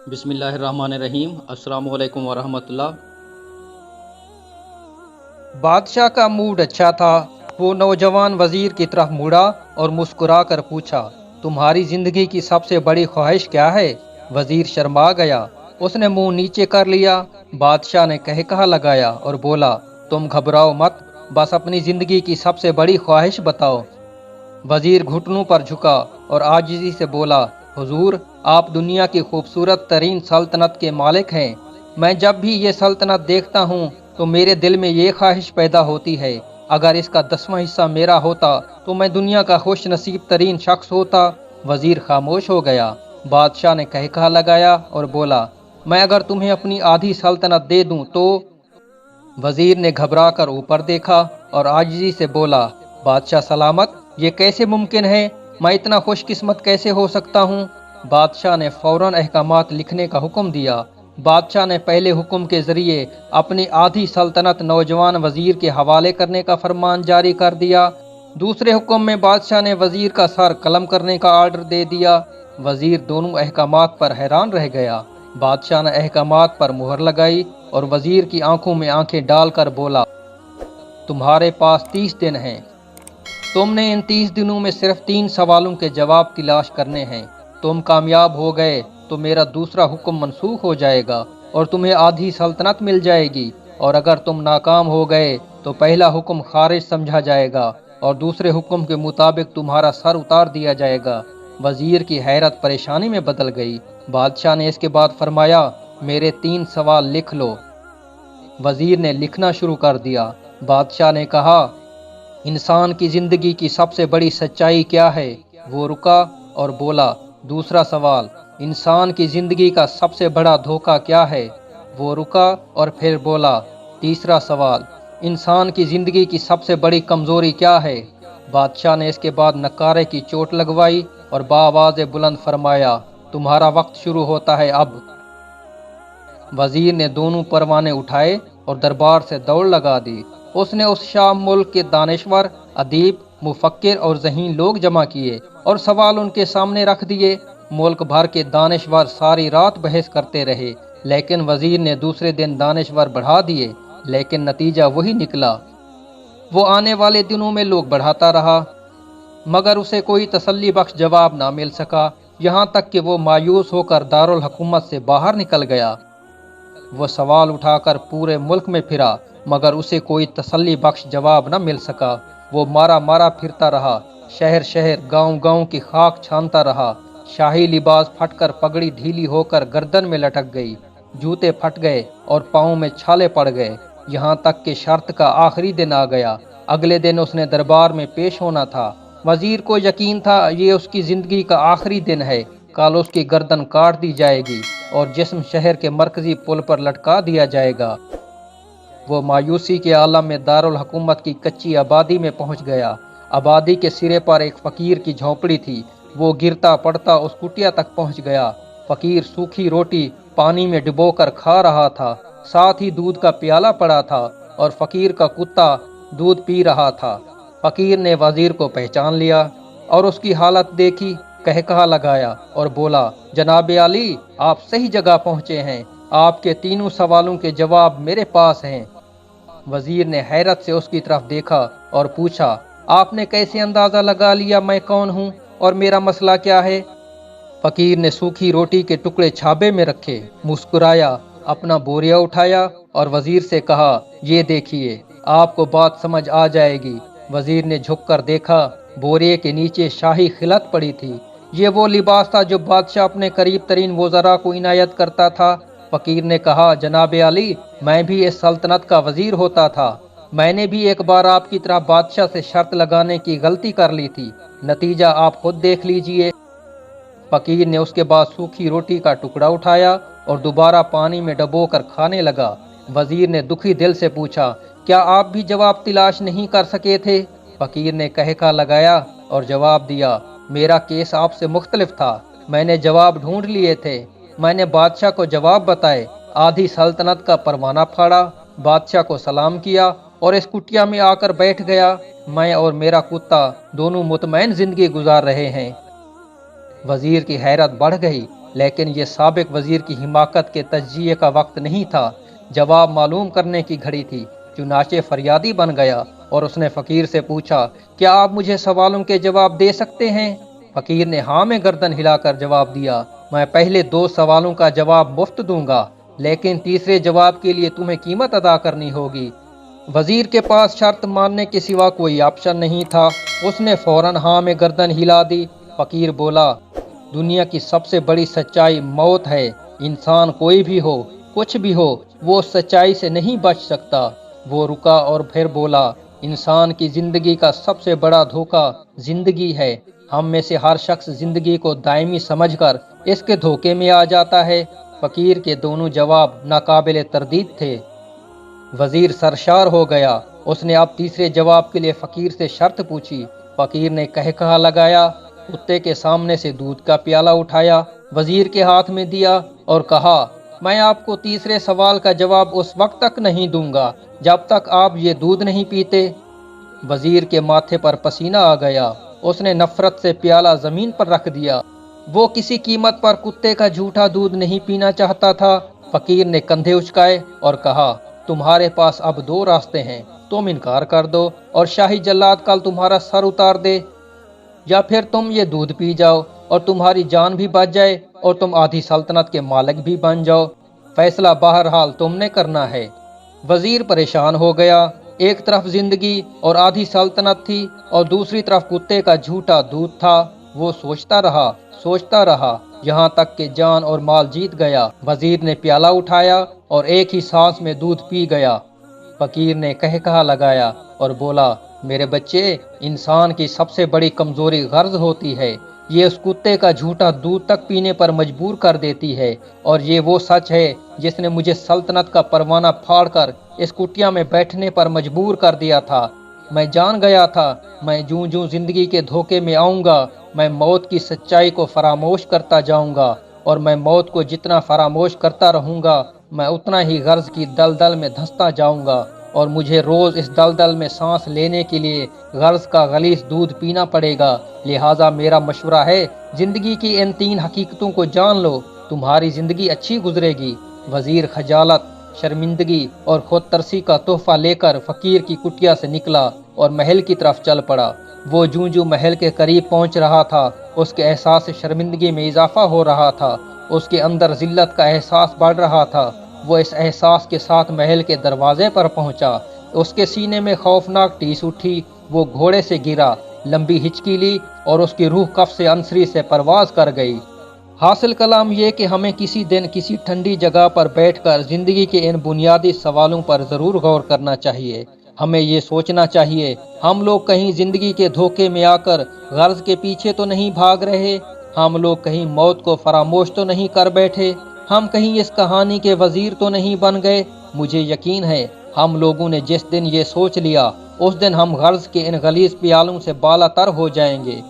بسم اللہ الرحمن الرحیم۔ السلام علیکم ورحمۃ اللہ۔ بادشاہ کا موڈ اچھا تھا۔ وہ نوجوان وزیر کی طرف مڑا اور مسکرا کر پوچھا، تمہاری زندگی کی سب سے بڑی خواہش کیا ہے؟ وزیر شرما گیا، اس نے منہ نیچے کر لیا۔ بادشاہ نے کہا لگایا اور بولا، تم گھبراؤ مت، بس اپنی زندگی کی سب سے بڑی خواہش بتاؤ۔ وزیر گھٹنوں پر جھکا اور عاجزی سے بولا، حضور، آپ دنیا کی خوبصورت ترین سلطنت کے مالک ہیں۔ میں جب بھی یہ سلطنت دیکھتا ہوں تو میرے دل میں یہ خواہش پیدا ہوتی ہے، اگر اس کا 10واں حصہ میرا ہوتا تو میں دنیا کا خوش نصیب ترین شخص ہوتا۔ وزیر خاموش ہو گیا۔ بادشاہ نے کہا لگایا اور بولا، میں اگر تمہیں اپنی آدھی سلطنت دے دوں تو؟ وزیر نے گھبرا کر اوپر دیکھا اور عاجزی سے بولا، بادشاہ سلامت، یہ کیسے ممکن ہے؟ میں اتنا خوش قسمت کیسے ہو سکتا ہوں؟ بادشاہ نے فوراً احکامات لکھنے کا حکم دیا۔ بادشاہ نے پہلے حکم کے ذریعے اپنی آدھی سلطنت نوجوان وزیر کے حوالے کرنے کا فرمان جاری کر دیا۔ دوسرے حکم میں بادشاہ نے وزیر کا سر قلم کرنے کا آرڈر دے دیا۔ وزیر دونوں احکامات پر حیران رہ گیا۔ بادشاہ نے احکامات پر مہر لگائی اور وزیر کی آنکھوں میں آنکھیں ڈال کر بولا، تمہارے پاس 30 دن ہیں۔ تم نے ان 30 دنوں میں صرف 3 سوالوں کے جواب تلاش کرنے ہیں۔ تم کامیاب ہو گئے تو میرا دوسرا حکم منسوخ ہو جائے گا اور تمہیں آدھی سلطنت مل جائے گی، اور اگر تم ناکام ہو گئے تو پہلا حکم خارج سمجھا جائے گا اور دوسرے حکم کے مطابق تمہارا سر اتار دیا جائے گا۔ وزیر کی حیرت پریشانی میں بدل گئی۔ بادشاہ نے اس کے بعد فرمایا، میرے 3 سوال لکھ لو۔ وزیر نے لکھنا شروع کر دیا۔ بادشاہ نے کہا، انسان کی زندگی کی سب سے بڑی سچائی کیا ہے؟ وہ رکا اور بولا، دوسرا سوال، انسان کی زندگی کا سب سے بڑا دھوکہ کیا ہے؟ وہ رکا اور پھر بولا، تیسرا سوال، انسان کی زندگی کی سب سے بڑی کمزوری کیا ہے؟ بادشاہ نے اس کے بعد نکارے کی چوٹ لگوائی اور بآواز بلند فرمایا، تمہارا وقت شروع ہوتا ہے اب۔ وزیر نے دونوں پروانے اٹھائے اور دربار سے دوڑ لگا دی۔ اس نے اس شام ملک کے دانشور، ادیب، مفکر اور ذہین لوگ جمع کیے اور سوال ان کے سامنے رکھ دیے۔ ملک بھر کے دانشور ساری رات بحث کرتے رہے، لیکن وزیر نے دوسرے دن دانشور بڑھا دیے، لیکن نتیجہ وہی نکلا۔ وہ آنے والے دنوں میں لوگ بڑھاتا رہا، مگر اسے کوئی تسلی بخش جواب نہ مل سکا، یہاں تک کہ وہ مایوس ہو کر دارالحکومت سے باہر نکل گیا۔ وہ سوال اٹھا کر پورے ملک میں پھرا، مگر اسے کوئی تسلی بخش جواب نہ مل سکا۔ وہ مارا مارا پھرتا رہا، شہر شہر، گاؤں گاؤں کی خاک چھانتا رہا۔ شاہی لباس پھٹ کر پگڑی ڈھیلی ہو کر گردن میں لٹک گئی، جوتے پھٹ گئے اور پاؤں میں چھالے پڑ گئے، یہاں تک کہ شرط کا آخری دن آ گیا۔ اگلے دن اس نے دربار میں پیش ہونا تھا۔ وزیر کو یقین تھا یہ اس کی زندگی کا آخری دن ہے، کل اس کی گردن کاٹ دی جائے گی اور جسم شہر کے مرکزی پل پر لٹکا دیا جائے گا۔ وہ مایوسی کے عالم میں دارالحکومت کی کچی آبادی میں پہنچ گیا۔ آبادی کے سرے پر ایک فقیر کی جھونپڑی تھی۔ وہ گرتا پڑتا اس کٹیا تک پہنچ گیا۔ فقیر سوکھی روٹی پانی میں ڈبو کر کھا رہا تھا، ساتھ ہی دودھ کا پیالہ پڑا تھا اور فقیر کا کتا دودھ پی رہا تھا۔ فقیر نے وزیر کو پہچان لیا اور اس کی حالت دیکھی، کہا لگایا اور بولا، جناب عالی، آپ صحیح جگہ پہنچے ہیں، آپ کے 3 سوالوں کے جواب میرے پاس ہیں۔ وزیر نے حیرت سے اس کی طرف دیکھا اور پوچھا، آپ نے کیسے اندازہ لگا لیا میں کون ہوں اور میرا مسئلہ کیا ہے؟ فقیر نے سوکھی روٹی کے ٹکڑے چھابے میں رکھے، مسکرایا، اپنا بوریا اٹھایا اور وزیر سے کہا، یہ دیکھیے، آپ کو بات سمجھ آ جائے گی۔ وزیر نے جھک کر دیکھا، بورے کے نیچے شاہی خلعت پڑی تھی۔ یہ وہ لباس تھا جو بادشاہ اپنے قریب ترین وزراء کو عنایت کرتا تھا۔ فقیر نے کہا، جناب عالی، میں بھی اس سلطنت کا وزیر ہوتا تھا۔ میں نے بھی ایک بار آپ کی طرح بادشاہ سے شرط لگانے کی غلطی کر لی تھی، نتیجہ آپ خود دیکھ لیجئے۔ فقیر نے اس کے بعد سوکھی روٹی کا ٹکڑا اٹھایا اور دوبارہ پانی میں ڈبو کر کھانے لگا۔ وزیر نے دکھی دل سے پوچھا، کیا آپ بھی جواب تلاش نہیں کر سکے تھے؟ فقیر نے کہا لگایا اور جواب دیا، میرا کیس آپ سے مختلف تھا، میں نے جواب ڈھونڈ لیے تھے۔ میں نے بادشاہ کو جواب بتائے، آدھی سلطنت کا پروانہ پھاڑا، بادشاہ کو سلام کیا اور اس کٹیا میں آ کر بیٹھ گیا۔ میں اور میرا کتا دونوں مطمئن زندگی گزار رہے ہیں۔ وزیر کی حیرت بڑھ گئی، لیکن یہ سابق وزیر کی حماقت کے تجزیے کا وقت نہیں تھا، جواب معلوم کرنے کی گھڑی تھی۔ چنانچہ فریادی بن گیا اور اس نے فقیر سے پوچھا، کیا آپ مجھے سوالوں کے جواب دے سکتے ہیں؟ فقیر نے ہاں میں گردن ہلا کر جواب دیا، میں پہلے 2 سوالوں کا جواب مفت دوں گا، لیکن تیسرے جواب کے لیے تمہیں قیمت ادا کرنی ہوگی۔ وزیر کے پاس شرط ماننے کے سوا کوئی آپشن نہیں تھا، اس نے فوراً ہاں میں گردن ہلا دی۔ فقیر بولا، دنیا کی سب سے بڑی سچائی موت ہے۔ انسان کوئی بھی ہو، کچھ بھی ہو، وہ سچائی سے نہیں بچ سکتا۔ وہ رکا اور پھر بولا، انسان کی زندگی کا سب سے بڑا دھوکہ زندگی ہے۔ ہم میں سے ہر شخص زندگی کو دائمی سمجھ کر اس کے دھوکے میں آ جاتا ہے۔ فقیر کے دونوں جواب ناقابل تردید تھے۔ وزیر سرشار ہو گیا۔ اس نے اب تیسرے جواب کے لیے فقیر سے شرط پوچھی۔ فقیر نے کہا لگایا، کتے کے سامنے سے دودھ کا پیالہ اٹھایا، وزیر کے ہاتھ میں دیا اور کہا، میں آپ کو تیسرے سوال کا جواب اس وقت تک نہیں دوں گا جب تک آپ یہ دودھ نہیں پیتے۔ وزیر کے ماتھے پر پسینہ آ گیا۔ اس نے نفرت سے پیالہ زمین پر رکھ دیا۔ وہ کسی قیمت پر کتے کا جھوٹا دودھ نہیں پینا چاہتا تھا۔ فقیر نے کندھے اچکائے اور کہا، تمہارے پاس اب 2 راستے ہیں، تم انکار کر دو اور شاہی جلاد کل تمہارا سر اتار دے، یا پھر تم یہ دودھ پی جاؤ اور تمہاری جان بھی بچ جائے اور تم آدھی سلطنت کے مالک بھی بن جاؤ۔ فیصلہ بہرحال تم نے کرنا ہے۔ وزیر پریشان ہو گیا۔ ایک طرف زندگی اور آدھی سلطنت تھی اور دوسری طرف کتے کا جھوٹا دودھ تھا۔ وہ سوچتا رہا یہاں تک کہ جان اور مال جیت گیا۔ وزیر نے پیالہ اٹھایا اور ایک ہی سانس میں دودھ پی گیا۔ فقیر نے کہا لگایا اور بولا، میرے بچے، انسان کی سب سے بڑی کمزوری غرض ہوتی ہے۔ یہ اس کتے کا جھوٹا دودھ تک پینے پر مجبور کر دیتی ہے، اور یہ وہ سچ ہے جس نے مجھے سلطنت کا پروانہ پھاڑ کر اس کٹیا میں بیٹھنے پر مجبور کر دیا تھا۔ میں جان گیا تھا، میں جوں زندگی کے دھوکے میں آؤں گا، میں موت کی سچائی کو فراموش کرتا جاؤں گا، اور میں موت کو جتنا فراموش کرتا رہوں گا، میں اتنا ہی غرض کی دلدل میں دھنستا جاؤں گا، اور مجھے روز اس دلدل میں سانس لینے کے لیے غرض کا غلیظ دودھ پینا پڑے گا۔ لہٰذا میرا مشورہ ہے، زندگی کی ان 3 حقیقتوں کو جان لو، تمہاری زندگی اچھی گزرے گی۔ وزیر خجالت، شرمندگی اور خود ترسی کا تحفہ لے کر فقیر کی کٹیا سے نکلا اور محل کی طرف چل پڑا۔ وہ جوں محل کے قریب پہنچ رہا تھا، اس کے احساس شرمندگی میں اضافہ ہو رہا تھا، اس کے اندر ذلت کا احساس بڑھ رہا تھا۔ وہ اس احساس کے ساتھ محل کے دروازے پر پہنچا۔ اس کے سینے میں خوفناک ٹیس اٹھی۔ وہ گھوڑے سے گرا، لمبی ہچکی لی اور اس کی روح کف سے انصری سے پرواز کر گئی۔ حاصل کلام یہ کہ ہمیں کسی دن کسی ٹھنڈی جگہ پر بیٹھ کر زندگی کے ان بنیادی سوالوں پر ضرور غور کرنا چاہیے۔ ہمیں یہ سوچنا چاہیے، ہم لوگ کہیں زندگی کے دھوکے میں آ کر غرض کے پیچھے تو نہیں بھاگ رہے؟ ہم لوگ کہیں موت کو فراموش تو نہیں کر بیٹھے؟ ہم کہیں اس کہانی کے وزیر تو نہیں بن گئے؟ مجھے یقین ہے، ہم لوگوں نے جس دن یہ سوچ لیا، اس دن ہم غرض کے ان غلیظ پیالوں سے بالا تر ہو جائیں گے۔